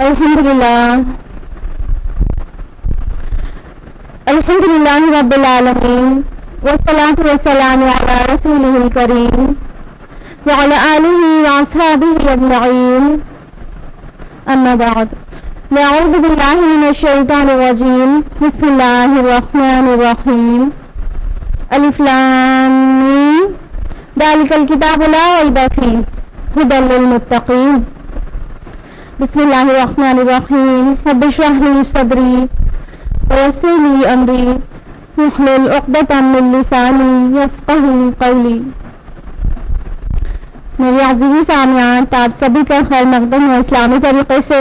الحمدللہ رب العالمین والصلاة والسلام علی رسولہ الکریم وعلی آلہ واصحابہ اجمعین اما بعد اعوذ باللہ من الشیطان الرجیم بسم اللہ الرحمن الرحیم الف لام میم ذالک الکتاب لا ریب فیہ ھدی للمتقین بسم اللہ الرحمن الرحیم رب اشرح لی صدری ویسر لی امری واحلل عقدۃ من لسانی یفقہوا قولی۔ میرے عزیز سامعین، آپ سبھی کا خیر مقدم ہے اسلامی طریقے سے۔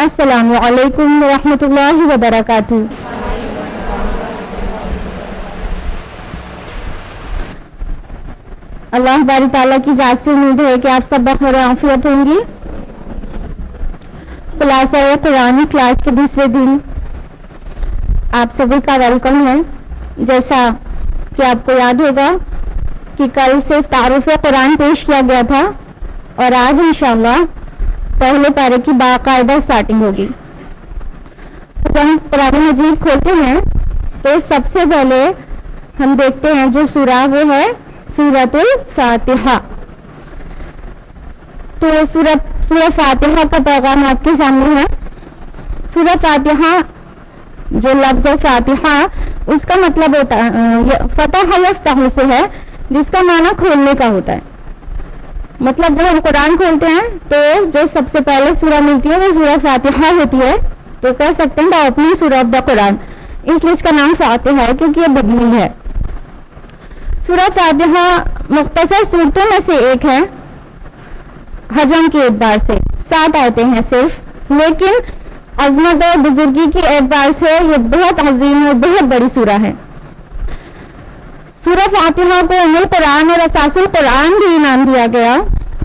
السلام علیکم ورحمۃ اللہ وبرکاتہ۔ اللہ باری تعالیٰ کی ذات سے امید ہے کہ آپ سب بخیر و عافیت ہوں گی۔ خلاصہ قرآن کلاس کے دوسرے دن آپ سبھی کا ویلکم ہے۔ جیسا کہ آپ کو یاد ہوگا کہ کل صرف تعارف قرآن پیش کیا گیا تھا اور آج انشاءاللہ پہلے پارے کی باقاعدہ سٹارٹنگ ہوگی۔ تو ہم قرآن مجید کھولتے ہیں تو سب سے پہلے ہم دیکھتے ہیں جو سورہ وہ ہے سورۃ الفاتحہ۔ تو سورہ فاتحہ کا پیغام آپ کے سامنے ہے۔ سورہ فاتحہ جو لفظ فاتحہ اس کا مطلب ہوتا ہے فتح یفتح سے ہے، جس کا معنی کھولنے کا ہوتا ہے۔ مطلب جب ہم قرآن کھولتے ہیں تو جو سب سے پہلے سورہ ملتی ہے وہ سورہ فاتحہ ہوتی ہے، تو کہہ سکتے ہیں دا اوپننگ سورہ آف دا قرآن، اس لیے اس کا نام فاتحہ ہے کیونکہ یہ بگنی ہے۔ سورہ فاتحہ مختصر صورتوں میں سے ایک ہے حجم کے اعتبار سے، 7 آیتیں ہیں صرف، لیکن عظمت اور بزرگی کے اعتبار سے یہ بہت عظیم اور بہت بڑی سورہ ہے۔ سورہ فاتحہ کو ام القرآن اور اساس القرآن بھی نام دیا گیا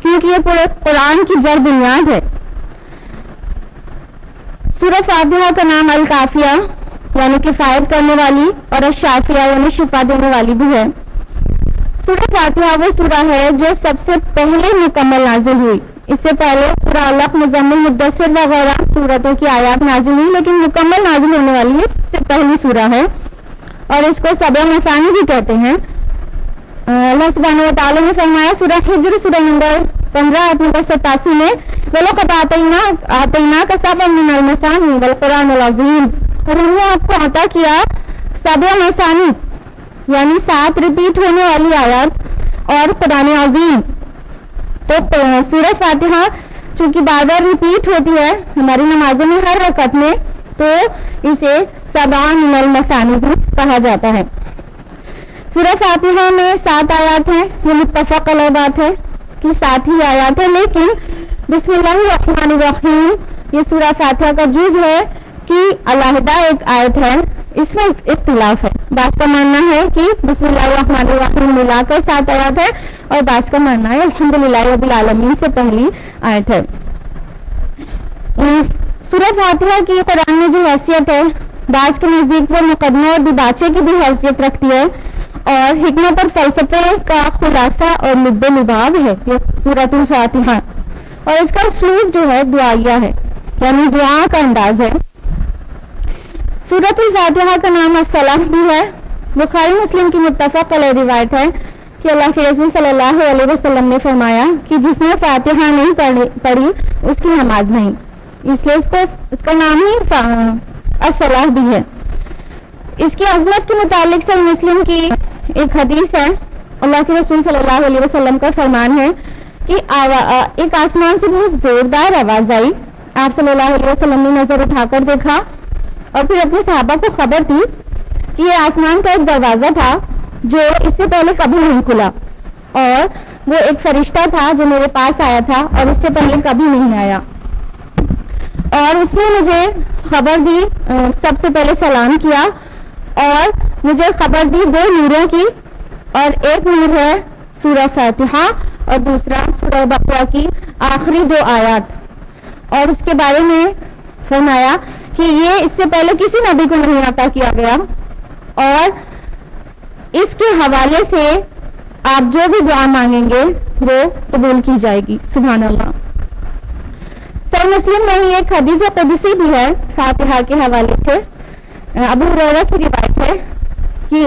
کیونکہ یہ پورے قرآن کی جڑ بنیاد ہے۔ سورہ فاتحہ کا نام الکافیہ یعنی کفایت کرنے والی اور الشافیہ یعنی شفا دینے والی بھی ہے۔ سورہ فاتحہ وہ سورہ ہے جو سب سے پہلے مکمل نازل ہوئی۔ اس سے پہلے سورہ علق، مزمل، مدثر وغیرہ سورتوں کی آیات نازل ہوئی، لیکن مکمل نازل ہونے والی یہ سب سے پہلی سورہ ہے اور اس کو سبع مثانی بھی کہتے ہیں۔ اللہ سبحانہ و تعالیٰ نے فرمایا سورہ حجر سورہ نمبر 15 آیت نمبر 87 میں وَلَقَدْ آتَيْنَاكَ سَبْعًا مِنَ الْمَثَانِي وَالْقُرْآنِ الْعَظِيمِ، اور ہم نے آپ کو عطا کیا سبع مثانی یعنی 7 ریپیٹ ہونے والی آیات اور قرآن عظیم۔ تو سورہ فاتحہ چونکہ بار بار ریپیٹ ہوتی ہے ہماری نمازوں میں ہر رکعت میں، تو اسے سبع من المثانی بھی کہا جاتا ہے۔ سورہ فاتحہ میں 7 آیات ہیں، یہ متفق علیہ بات ہے کہ 7 ہی آیات ہیں، لیکن بسم اللہ الرحمن الرحیم یہ سورہ فاتحہ کا جز ہے کہ علیحدہ ایک آیت ہے، اس میں اختلاف ہے۔ بعض کا ماننا ہے کہ بسم اللہ الرحمن الرحیم ملا کر 7 آیات ہے اور بعض کا ماننا ہے الحمدللہ رب العالمین سے پہلی آیت ہے۔ سورہ فاتحہ کی قرآن میں جو حیثیت ہے بعض کے نزدیک وہ مقدمہ اور دیباچے کی بھی حیثیت رکھتی ہے اور حکمت اور فلسفے کا خلاصہ اور لب لباب ہے یہ سورۃ الفاتحہ، اور اس کا اسلوب جو ہے دعائیہ ہے یعنی دعا کا انداز ہے۔ سورۃ الفاتحہ کا نام الصلاۃ بھی ہے۔ بخاری مسلم کی متفق علیہ روایت ہے کہ اللہ کے رسول صلی اللہ علیہ وسلم نے فرمایا کہ جس نے فاتحہ نہیں پڑھی اس کی نماز نہیں، اس لیے اس کا نام ہی الصلاۃ بھی ہے۔ اس کی عظمت کے متعلق سے مسلم کی ایک حدیث ہے، اللہ کے رسول صلی اللہ علیہ وسلم کا فرمان ہے کہ ایک آسمان سے بہت زوردار آواز آئی، آپ صلی اللہ علیہ وسلم نے نظر اٹھا کر دیکھا اور پھر اپنے صحابہ کو خبر دی کہ یہ آسمان کا ایک دروازہ تھا جو اس سے پہلے کبھی نہیں کھلا، اور وہ ایک فرشتہ تھا جو میرے پاس آیا تھا اور اس سے پہلے کبھی نہیں آیا، اور اس نے مجھے خبر دی، سب سے پہلے سلام کیا اور مجھے خبر دی 2 نوروں کی، اور ایک نور ہے سورہ فاتحہ اور دوسرا سورہ بقرہ کی آخری 2 آیات، اور اس کے بارے میں فرمایا کہ یہ اس سے پہلے کسی نبی کو نہیں عطا کیا گیا، اور اس کے حوالے سے آپ جو بھی دعا مانگیں گے وہ قبول کی جائے گی۔ سبحان اللہ۔ سر مسلم میں ہی ایک حدیث قدسی بھی ہے فاتحہ کے حوالے سے، ابو ہریرہ کی روایت ہے کہ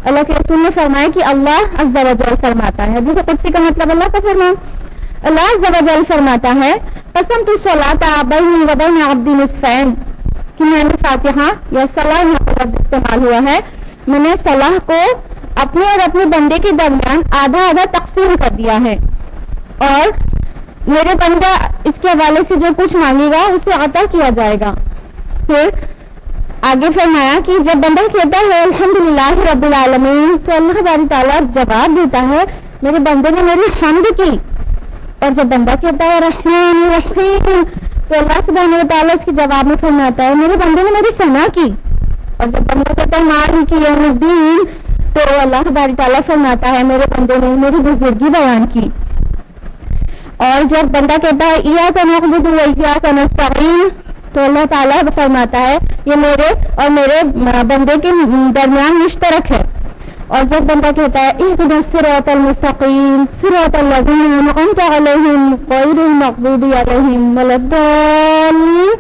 اللہ کے رسول نے فرمایا کہ اللہ عز و جل فرماتا ہے، حدیث قدسی کا مطلب اللہ کا فرمان، اللہ عز و جل فرماتا ہے قسمت الصلاۃ بینی و بین عبدی نصفین، کہ میں نے فاتحہ یا صلاح یہاں پر لفظ استعمال ہوا ہے، میں نے صلاح کو اپنے اور اپنے بندے کے درمیان آدھا آدھا تقسیم کر دیا ہے، اور میرے بندہ اس کے حوالے سے جو کچھ مانگے گا اسے عطا کیا جائے گا۔ پھر آگے فرمایا کہ جب بندہ کہتا ہے الحمدللہ رب العالمین تو اللہ باری تعالیٰ جواب دیتا ہے میرے بندے نے میری حمد کی، اور جب بندہ کہتا ہے رحمان الرحیم تو اللہ سبحانہ و تعالیٰ اس کے جواب میں فرماتا ہے میرے بندے نے میری ثنا کی، اور جب بندہ کہتا ہے مالک یوم الدین تو اللہ باری تعالیٰ فرماتا ہے میرے بندے نے میری بزرگی بیان کی، اور جب بندہ کہتا ہے ایاک نعبد و ایاک نستعین تو اللہ تعالیٰ فرماتا ہے یہ میرے اور میرے بندے کے درمیان مشترک ہے، اور جب بندہ کہتا ہے اهدنا الصراط المستقیم صراط الذین انعمت علیہم غیر المغضوب علیہم ولا الضالین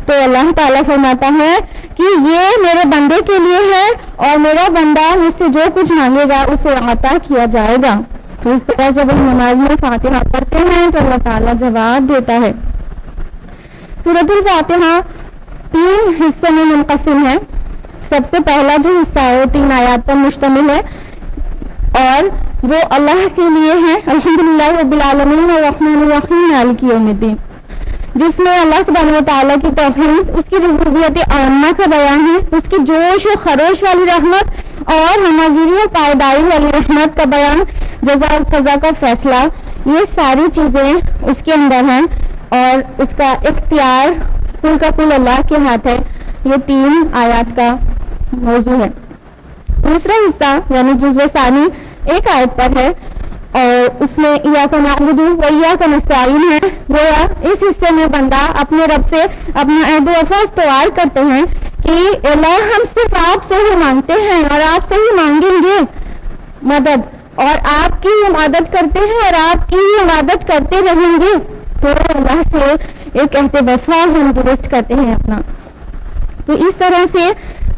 تو اللہ تعالیٰ فرماتا ہے کہ یہ میرے بندے کے لیے ہے اور میرا بندہ مجھ سے جو کچھ مانگے گا اسے عطا کیا جائے گا۔ تو اس طرح جب ہم نماز میں فاتحہ پڑھتے ہیں تو اللہ تعالیٰ جواب دیتا ہے۔ سورۃ الفاتحہ 3 حصوں میں منقسم ہے۔ سب سے پہلا جو حصہ ہے وہ 3 آیات پر مشتمل ہے اور وہ اللہ کے لیے ہے، الحمدللہ رب العالمین الرحمن الرحیم مالک یوم الدین، جس میں اللہ سبحانہ و تعالیٰ کی توحید، اس کی ربوبیت عامہ کا بیان ہے، اس کی جوش و خروش والی رحمت اور ہماگیری و پائیداری والی رحمت کا بیان، جزا اور سزا کا فیصلہ، یہ ساری چیزیں اس کے اندر ہیں اور اس کا اختیار کل کا کل اللہ کے ہاتھ ہے۔ یہ 3 آیات کا موضوع ہے۔ دوسرا حصہ یعنی جزء ثانی 1 آیت پر ہے اور اس میں ایاک نعبد و ایاک نستعین ہے۔ گویا اس حصے میں بندہ اپنے رب سے اپنا عہد و وفا استوار کرتے ہیں کہ اللہ ہم صرف آپ سے ہی مانگتے ہیں اور آپ سے ہی مانگیں گے مدد، اور آپ کی عبادت کرتے ہیں اور آپ کی عبادت کرتے رہیں گے، تو اللہ سے ایک عہد وفا ہم درست کرتے ہیں اپنا۔ تو اس طرح سے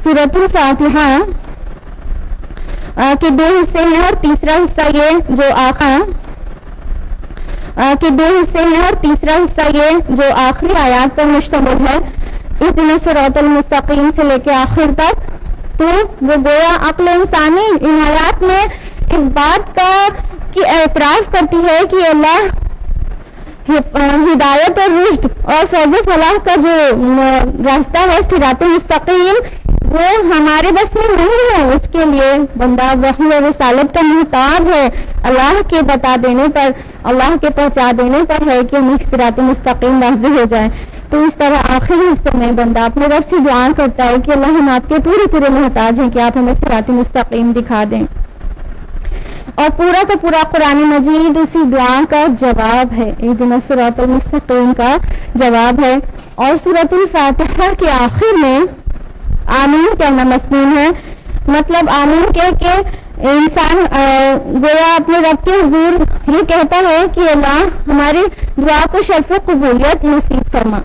سورۃ الفاتحہ کے 2 حصے ہیں اور تیسرا حصہ یہ جو آخری آیات پر مشتمل ہے، اهدنا الصراط المستقیم سے لے کے آخر تک، تو وہ گویا عقل انسانی ان آیات میں اس بات کا کی اعتراف کرتی ہے کہ اللہ ہدایت اور رشد اور فیض و فلاح کا جو راستہ ہے صراط مستقیم وہ ہمارے بس میں نہیں ہے، اس کے لیے بندہ وحی اور رسالت کا محتاج ہے، اللہ کے بتا دینے پر، اللہ کے پہنچا دینے پر ہے کہ ہمیں صراط مستقیم واضح ہو جائے۔ تو اس طرح آخری حصے میں بندہ اپنے رب سے دعا کرتا ہے کہ اللہ ہم آپ کے پورے محتاج ہیں کہ آپ ہمیں صراط مستقیم دکھا دیں، اور پورا کا پورا قرآن مجید اسی دعا کا جواب ہے، اهدنا الصراط المستقیم کا جواب ہے۔ اور سورۃ الفاتحہ کے آخر میں آمین کہنا مسنون ہے، مطلب آمین کہہ کے انسان گویا اپنے رب کے حضور یہ کہتا ہے کہ اللہ ہماری دعا کو شرف و قبولیت نصیب فرما۔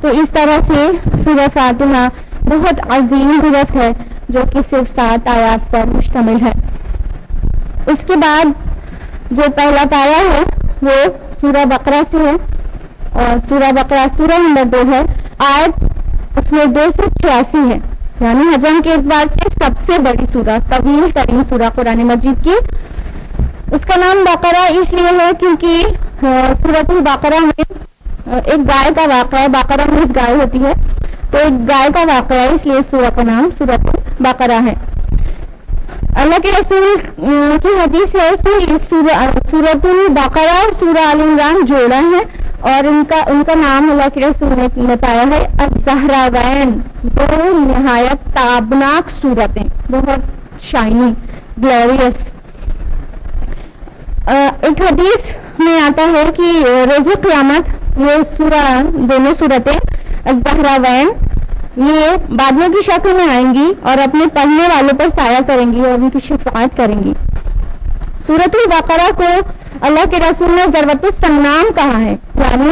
تو اس طرح سے سورہ فاتحہ بہت عظیم گرفت ہے جو کہ صرف 7 آیات پر مشتمل ہے۔ اس کے بعد جو پہلا پارہ ہے وہ سورہ بقرہ سے ہے، اور سورہ بقرہ سورہ نمبر 2 ہے، آیت اس میں 286 ہے، یعنی حجم کے اعتبار سے سب سے بڑی سورہ، طویل ترین سورہ قرآن مجید کی۔ اس کا نام بقرہ اس لیے ہے کیونکہ سورۃ البقرہ میں ایک گائے کا واقعہ ہے، بقرہ میں گائے ہوتی ہے تو ایک گائے کا واقعہ ہے، اس لیے سورہ کا نام سورۃ البقرہ ہے۔ اللہ کے رسول کی حدیث ہے کہ سورۃ البقرہ اور سورہ آل عمران جوڑا ہے، اور ان کا نام اللہ کے رسول نے بتایا ہے الزہراوین، 2 نہایت تابناک صورتیں، بہت شائنی گلوریس۔ ایک حدیث میں آتا ہے کہ روز قیامت یہ دونوں صورتیں الزہراوین یہ بادلوں کی شکل میں آئیں گی اور اپنے پڑھنے والوں پر سایہ کریں گی اور ان کی شفاعت کریں گی۔ سورۃ البقرہ کو اللہ کے رسول نے ضربۃ السنام کہا ہے، یعنی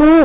2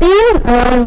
3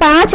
5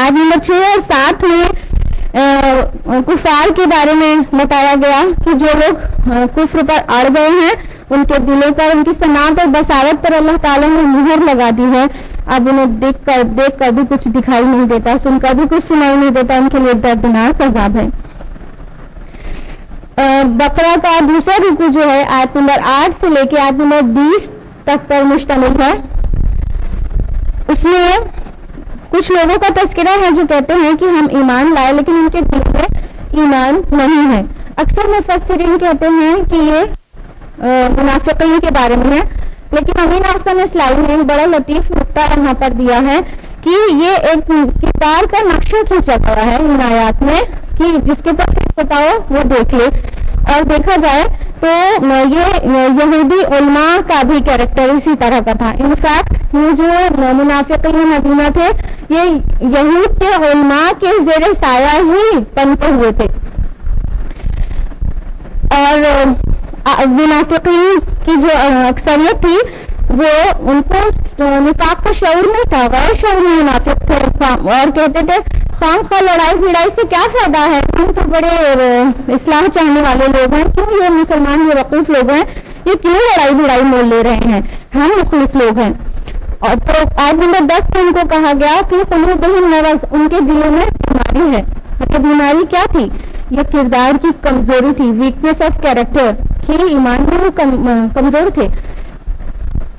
آیت نمبر 6 اور 7 میں کفار کے بارے میں بتایا گیا کہ جو لوگ کفر پر اڑ گئے ہیں ان کے دلوں پر ان کی سماعت اور بصارت پر اللہ تعالیٰ نے مہر لگا دی ہے. اب انہیں دیکھ کر بھی کچھ دکھائی نہیں دیتا, سن کر بھی کچھ سنائی نہیں دیتا, ان کے لیے دردناک عذاب ہے. بقرہ کا دوسرا رکوع جو ہے آیت نمبر 8 سے لے کے آیت نمبر 20 تک پر مشتمل ہے. اس میں کچھ لوگوں کا تذکرہ ہے جو کہتے ہیں کہ ہم ایمان لائے لیکن ان کے دل میں ایمان نہیں ہے. اکثر مفسرین کہتے ہیں کہ یہ منافقین کے بارے میں ہے, لیکن امین احسن اسلامی نے بڑا لطیف نقطہ یہاں پر دیا ہے کہ یہ ایک کردار کا نقشہ کھینچا گیا ہے ان آیات میں کہ جس کے پاس بتاؤ وہ دیکھ لے. اور دیکھا جائے تو یہ یہودی علماء کا بھی کیریکٹر اسی طرح کا تھا. انفیکٹ یہ جو منافقین مدینہ تھے یہ یہود کے علماء کے زیر سایہ ہی پنپے ہوئے تھے, اور منافقین کی جو اکثریت تھی وہ ان کو نفاق کا شعور نہیں تھا, غیر شعوری منافق تھے اور کہتے تھے خام خواہ لڑائی بھڑائی سے کیا فائدہ ہے, ہم تو بڑے اصلاح چاہنے والے لوگ ہیں, کیوں یہ مسلمان یہ وقوف لوگ ہیں یہ کیوں لڑائی بھڑائی مول لے رہے ہیں, ہم مخلص لوگ ہیں. اور تو آیت نمبر 10 میں ان کو کہا گیا کہ قلوبہم مرض, ان کے دلوں میں بیماری ہے. مطلب بیماری کیا تھی, یہ کردار کی کمزوری تھی, ویکنیس آف کیریکٹر, کہ ایمان میں وہ کمزور تھے.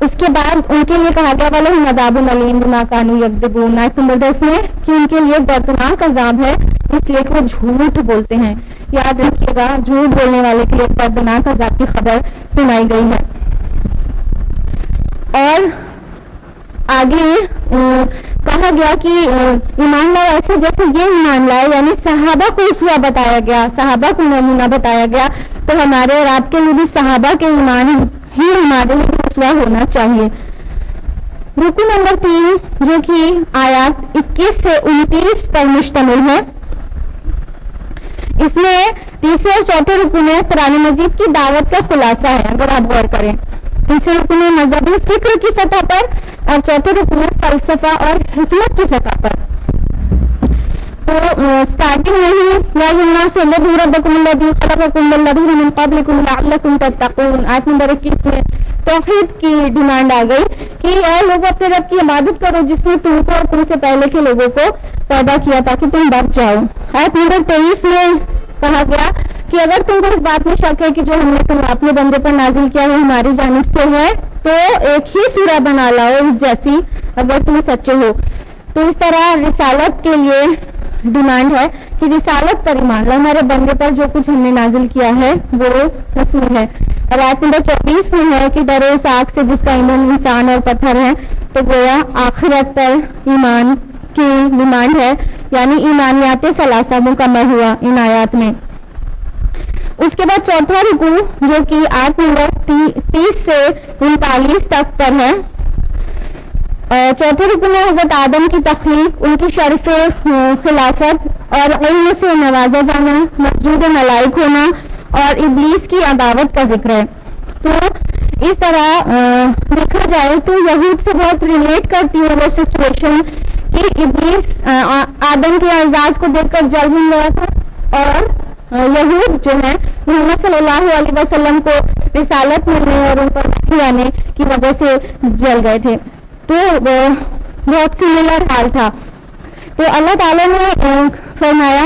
اس کے بعد ان کے لیے کہا گیا وَلَهُمْ عَذَابٌ أَلِيمٌ بِمَا كَانُوا يَكْذِبُونَ. آیت نمبر 10 میں کہ ان کے لیے دردناک عذاب ہے اس لیے کہ وہ جھوٹ بولتے ہیں. یاد رکھیے گا جھوٹ بولنے والے کے لیے دردناک عذاب کی خبر سنائی گئی ہے. اور آگے کہا گیا کہ ایمان لائے ایسے جیسے یہ ایمان لائے, یعنی صحابہ کو اسوہ بتایا گیا, صحابہ کو نمونہ بتایا گیا, تو ہمارے اور آپ کے لیے بھی صحابہ کے ایمان ہی ہمارے لیے اسوہ ہونا چاہیے. رکوع نمبر 3 جو کہ آیات 21 سے 29 پر مشتمل ہے, اس میں تیسرے اور چوتھے رکوع میں قرآن مجید کی دعوت کا خلاصہ ہے. اگر آپ غور کریں تیسرے رکوع میں مذہبی فکر کی سطح پر اور چوتھے رکوع میں فلسفہ اور حکمت کی سطح پر. تو اسٹارٹنگ میں ہی یا الناس اعبدوا ربکم الذی خلقکم والذین من قبلکم لعلکم تتقون, آیت نمبر 21 میں توحید کی ڈیمانڈ آ گئی کہ اے لوگوں اپنے رب کی عبادت کرو جس نے تم کو اور تم سے پہلے کے لوگوں کو پیدا کیا تاکہ تم بچ جاؤ. آیت نمبر 23 میں کہا گیا کہ اگر تم کو اس بات میں شک ہے کہ جو ہم نے تم اپنے بندے پر نازل کیا ہے ہماری جانب سے ہے تو ایک ہی سورہ بنا لاؤ اس جیسی اگر تم سچے ہو. تو اس طرح رسالت کے لیے ڈیمانڈ ہے کہ رسالت پر ایمان لاؤ, ہمارے بندے پر جو کچھ ہم نے نازل کیا ہے وہ رسول ہے. اور آیت نمبر 24 میں ہے کہ ڈرو اس آگ سے جس کا ایندھن انسان اور پتھر ہے. تو گویا آخرت پر ایمان کی ڈیمانڈ ہے, یعنی ایمانیات ثلاثہ مکمل ہوا ان آیات میں. اس کے بعد چوتھا رکوع جو کہ آیت نمبر 30 سے 39 تک پر ہے. چوتھے رکوع میں حضرت آدم کی تخلیق, ان کی شرف خلافت اور علم سے نوازا جانا, مسجود ملائک ہونا اور ابلیس کی عداوت کا ذکر ہے. تو اس طرح دیکھا جائے تو یہود سے بہت ریلیٹ کرتی ہے وہ سچویشن کہ ابلیس آدم کے اعزاز کو دیکھ کر جل مل گیا تھا اور یہود جو ہے محمد صلی اللہ علیہ وسلم کو رسالت ملنے اور ان پر وحی آنے کی وجہ سے جل گئے تھے. تو بہت سملر حال تھا. تو اللہ تعالیٰ نے فرمایا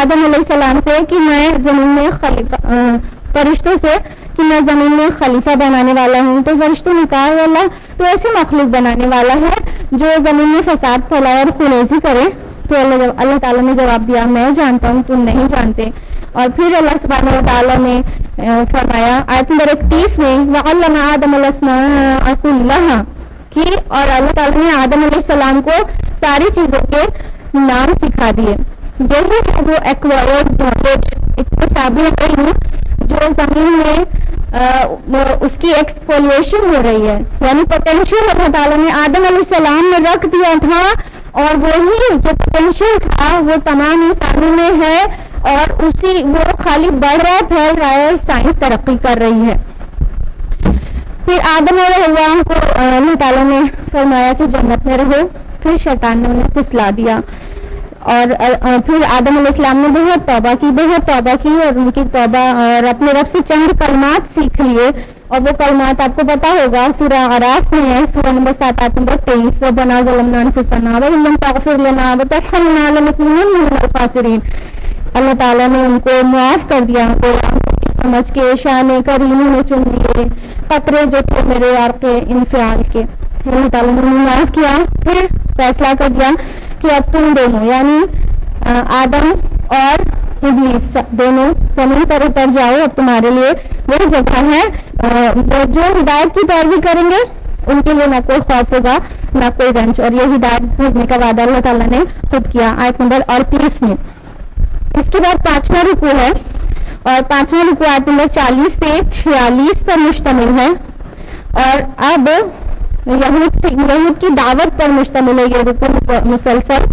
آدم علیہ السلام سے کہ میں زمین میں فرشتوں سے کہ میں زمین میں خلیفہ بنانے والا ہوں. تو فرشتوں نے کہا اللہ تو ایسے مخلوق بنانے والا ہے جو زمین میں فساد پھیلائے اور خونریزی کرے. تو اللہ تعالیٰ نے جواب دیا میں جانتا ہوں تم نہیں جانتے. اور پھر اللہ سبحانہ و تعالیٰ نے فرمایا آیت نمبر 31 میں وَعَلَّمَ آدَمَ الْأَسْمَاءَ كُلَّهَا کی, اور اللہ تعالیٰ نے آدم علیہ السلام کو ساری چیزوں کے نام سکھا دیے. یہی ہے وہ ایکوائرڈ نالج, اکتسابی علم جو زمین میں اس کی ایکسپولیشن ہو رہی ہے, یعنی پوٹینشیل اللہ تعالیٰ نے آدم علیہ السلام میں رکھ دیا تھا اور وہی جو پوٹینشیل تھا وہ تمام انسانوں میں ہے اور اسی وہ خالی بڑھ رہا ہے, پھیل رہا ہے, سائنس ترقی کر رہی ہے. پھر آدم اور حوا کو اللہ تعالیٰ نے فرمایا کہ جنت میں رہو, پھر شیطان نے انہیں پھسلا دیا. اور پھر آدم علیہ السلام نے بہت توبہ کی اور ان کی توبہ اور اپنے رب سے چند کلمات سیکھ لیے. اور وہ کلمات آپ کو پتا ہوگا سورہ اعراف میں ہے, سورہ نمبر 7 آیت نمبر 23, ربنا ظلمنا انفسنا وان لم تغفر لنا وترحمنا لنكونن من الخاسرین. اللہ تعالیٰ نے ان کو معاف کر دیا, ان کو سمجھ کے شان کریم نے چن لیے, قطرے جو تھے میرے یار کے انفعال کے, اللہ تعالیٰ نے انہیں معاف کیا. پھر فیصلہ کر دیا کہ اب تم دونوں یعنی آدم اور ابلیس دونوں زمین پر اتر جاؤ, اب تمہارے لیے وہ جگہ ہے. جو ہدایت کی پیروی کریں گے ان کے لیے نہ کوئی خوف ہوگا نہ کوئی رنج, اور یہ ہدایت بھیجنے کا وعدہ اللہ تعالیٰ نے خود کیا آیت نمبر 38 میں. اس کے بعد 5واں رکوع ہے, اور 5واں رکوع آیت نمبر 40 سے 46 پر مشتمل ہے. اور اب یہود کی دعوت پر مشتمل ہے یہ رکوع مسلسل,